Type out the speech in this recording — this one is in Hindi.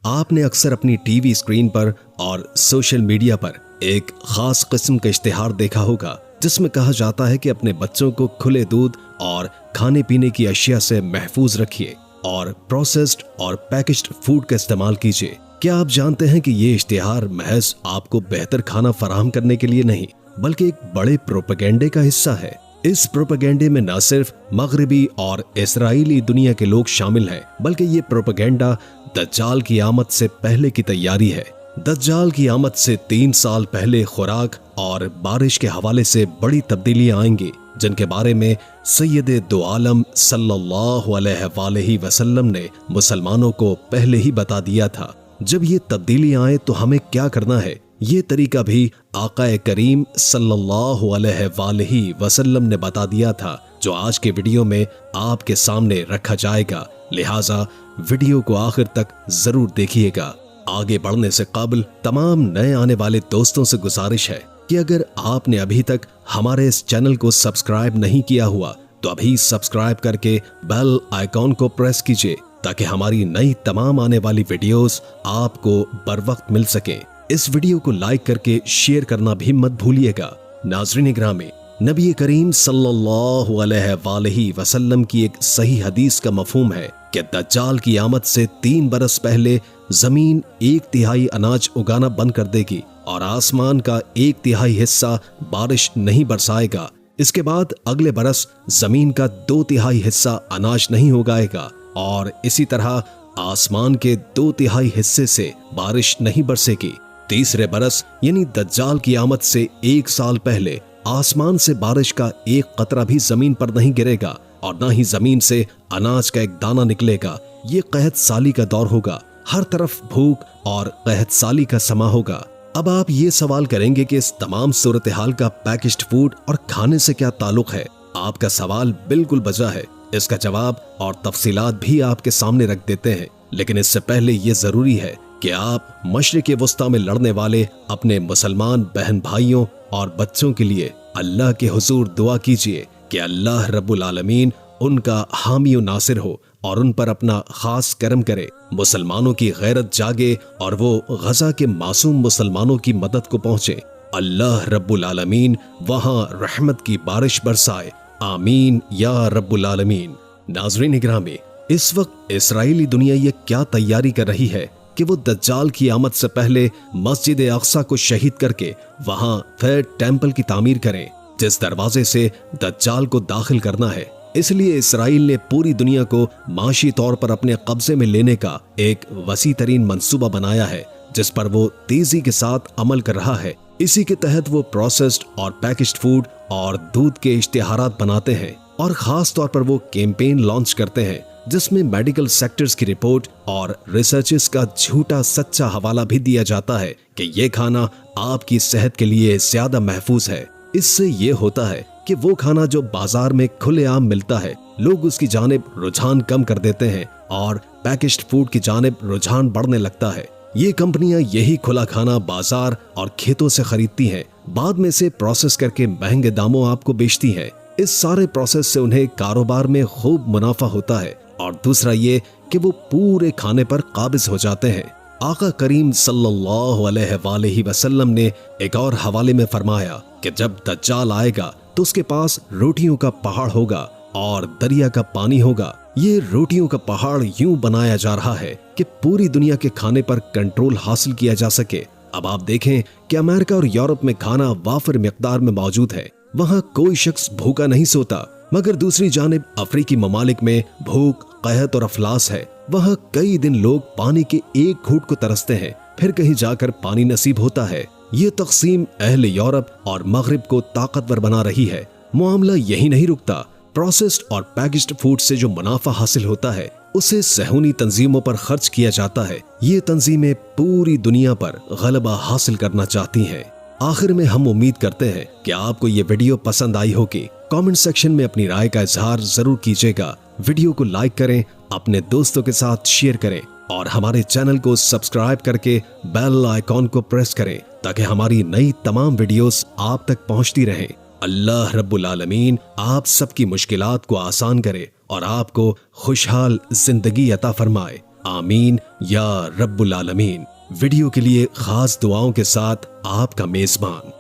आपने अक्सर अपनी टीवी स्क्रीन पर और सोशल मीडिया पर एक खास किस्म का इश्तिहार देखा होगा जिसमें कहा जाता है कि अपने बच्चों को खुले दूध और खाने पीने की अशिया से महफूज रखिए और प्रोसेस्ड और पैकेज्ड फूड का इस्तेमाल कीजिए। क्या आप जानते हैं कि ये इश्तिहार महज आपको बेहतर खाना फराहम करने के लिए नहीं बल्कि एक बड़े प्रोपेगेंडे का हिस्सा है। इस प्रोपेगेंडे में न सिर्फ मगरिबी और इस्राएली दुनिया के लोग शामिल हैं बल्कि ये प्रोपेगेंडा दज्जाल की आमद से पहले की तैयारी है। दज्जाल की आमद से 3 साल पहले खुराक और बारिश के हवाले से बड़ी तब्दीलियां आएंगी जिनके बारे में सैयदे दो आलम सल्लल्लाहु अलैहि वसल्लम ने मुसलमानों को पहले ही बता दिया था। जब ये तब्दीलियां आए तो हमें क्या करना है, ये तरीका भी आका करीम सल्लल्लाहु अलैहि वसल्लम ने बता दिया था जो आज के वीडियो में आपके सामने रखा जाएगा। लिहाजा वीडियो को आखिर तक जरूर देखिएगा। आगे बढ़ने से कबल तमाम नए आने वाले दोस्तों से गुजारिश है कि अगर आपने अभी तक हमारे इस चैनल को सब्सक्राइब नहीं किया हुआ तो अभी सब्सक्राइब करके बेल आइकॉन को प्रेस कीजिए ताकि हमारी नई तमाम आने वाली वीडियोस आपको बर वक्त मिल सके। इस वीडियो को लाइक करके शेयर करना भी मत भूलिएगा। नाज़रीन इकरामी, नबी करीम सल्लल्लाहु अलैहि वसल्लम की एक सही हदीस का मफहूम है कि दज्जाल की आमद से 3 बरस पहले जमीन 1/3 अनाज उगाना बंद कर देगी और आसमान का 1/3 हिस्सा बारिश नहीं बरसाएगा। इसके बाद अगले बरस जमीन का 2/3 हिस्सा अनाज नहीं उगाएगा और इसी तरह आसमान के 2/3 हिस्से से बारिश नहीं बरसेगी। तीसरे बरस यानी दज्जाल की आमद से 1 साल पहले आसमान से बारिश का एक कतरा भी जमीन पर नहीं गिरेगा और न ही जमीन से अनाज का एक दाना निकलेगा। ये कहत साली का दौर होगा, हर तरफ भूख और कहत साली का समा होगा। अब आप ये सवाल करेंगे कि इस तमाम सूरत हाल का पैकेज्ड फूड और खाने से क्या ताल्लुक है। आपका सवाल बिल्कुल बजा है। इसका जवाब और तफसीलात भी आपके सामने रख देते हैं, लेकिन इससे पहले ये जरूरी है कि आप मशरिक़ वस्ता में लड़ने वाले अपने मुसलमान बहन भाइयों और बच्चों के लिए अल्लाह के हुजूर दुआ कीजिए कि अल्लाह रब्बुल आलमीन उनका हामी व नासिर हो और उन पर अपना खास करम करे। मुसलमानों की गैरत जागे और वो गजा के मासूम मुसलमानों की मदद को पहुंचे। अल्लाह रब्बुल आलमीन वहां रहमत की बारिश बरसाए। आमीन या रब्बुल आलमीन। नाज़रीन इकरामी, इस वक्त इस्राएली दुनिया ये क्या तैयारी कर रही है कि वो दज्जाल की आमद से पहले मस्जिद अक्सा को शहीद करके वहां फिर टेंपल की तामीर करें जिस दरवाजे से दज्जाल को दाखिल करना है। इसलिए इसराइल ने पूरी दुनिया को माशी तौर पर अपने कब्जे में लेने का एक वसी तरीन मंसूबा बनाया है जिस पर वो तेजी के साथ अमल कर रहा है। इसी के तहत वो प्रोसेस्ड और पैकेज्ड फूड और दूध के इश्तिहारात बनाते हैं और खास तौर पर वो कैंपेन लॉन्च करते हैं जिसमें मेडिकल सेक्टर्स की रिपोर्ट और रिसर्चेस का झूठा सच्चा हवाला भी दिया जाता है कि ये खाना आपकी सेहत के लिए ज्यादा महफूज है। इससे ये होता है कि वो खाना जो बाजार में खुलेआम मिलता है लोग उसकी जानिब रुझान कम कर देते हैं और पैकेज्ड फूड की जानिब रुझान बढ़ने लगता है। ये कंपनियां यही खुला खाना बाजार और खेतों से खरीदती हैं, बाद में से प्रोसेस करके महंगे दामों आपको बेचती हैं। इस सारे प्रोसेस से उन्हें कारोबार में खूब मुनाफा होता है और दूसरा ये कि वो पूरे खाने पर काबिज हो जाते हैं। आका करीम सल्लल्लाहु अलैहि वसल्लम ने एक और हवाले में फरमाया कि जब दज्जाल आएगा तो उसके पास रोटियों का पहाड़ होगा और दरिया का पानी होगा। ये रोटियों का पहाड़ यूं बनाया जा रहा है कि पूरी दुनिया के खाने पर कंट्रोल हासिल किया जा सके। अब आप देखें कि अमेरिका और यूरोप में खाना वाफिर मिकदार में मौजूद है, वहाँ कोई शख्स भूखा नहीं सोता, मगर दूसरी जानिब अफ्रीकी ममालिक में भूख, कहत और अफलास है। वहाँ कई दिन लोग पानी के एक घूंट को तरसते हैं, फिर कहीं जाकर पानी नसीब होता है। ये तकसीम अहले यूरोप और मगरिब को ताकतवर बना रही है। मामला यही नहीं रुकता, प्रोसेस्ड और पैकेज्ड फूड से जो मुनाफा हासिल होता है उसे सहूनी तंजीमों पर खर्च किया जाता है। ये तंजीमें पूरी दुनिया पर गलबा हासिल करना चाहती हैं। आखिर में हम उम्मीद करते हैं कि आपको ये वीडियो पसंद आई होगी। कमेंट सेक्शन में अपनी राय का इजहार जरूर कीजिएगा। वीडियो को लाइक करें, अपने दोस्तों के साथ शेयर करें और हमारे चैनल को सब्सक्राइब करके बेल आइकॉन को प्रेस करें ताकि हमारी नई तमाम वीडियोस आप तक पहुंचती रहें। अल्लाह रब्बुल आलमीन आप सबकी मुश्किलात को आसान करे और आपको खुशहाल जिंदगी अता फरमाए। आमीन या रब्बुल आलमीन। वीडियो के लिए खास दुआओं के साथ आपका मेजबान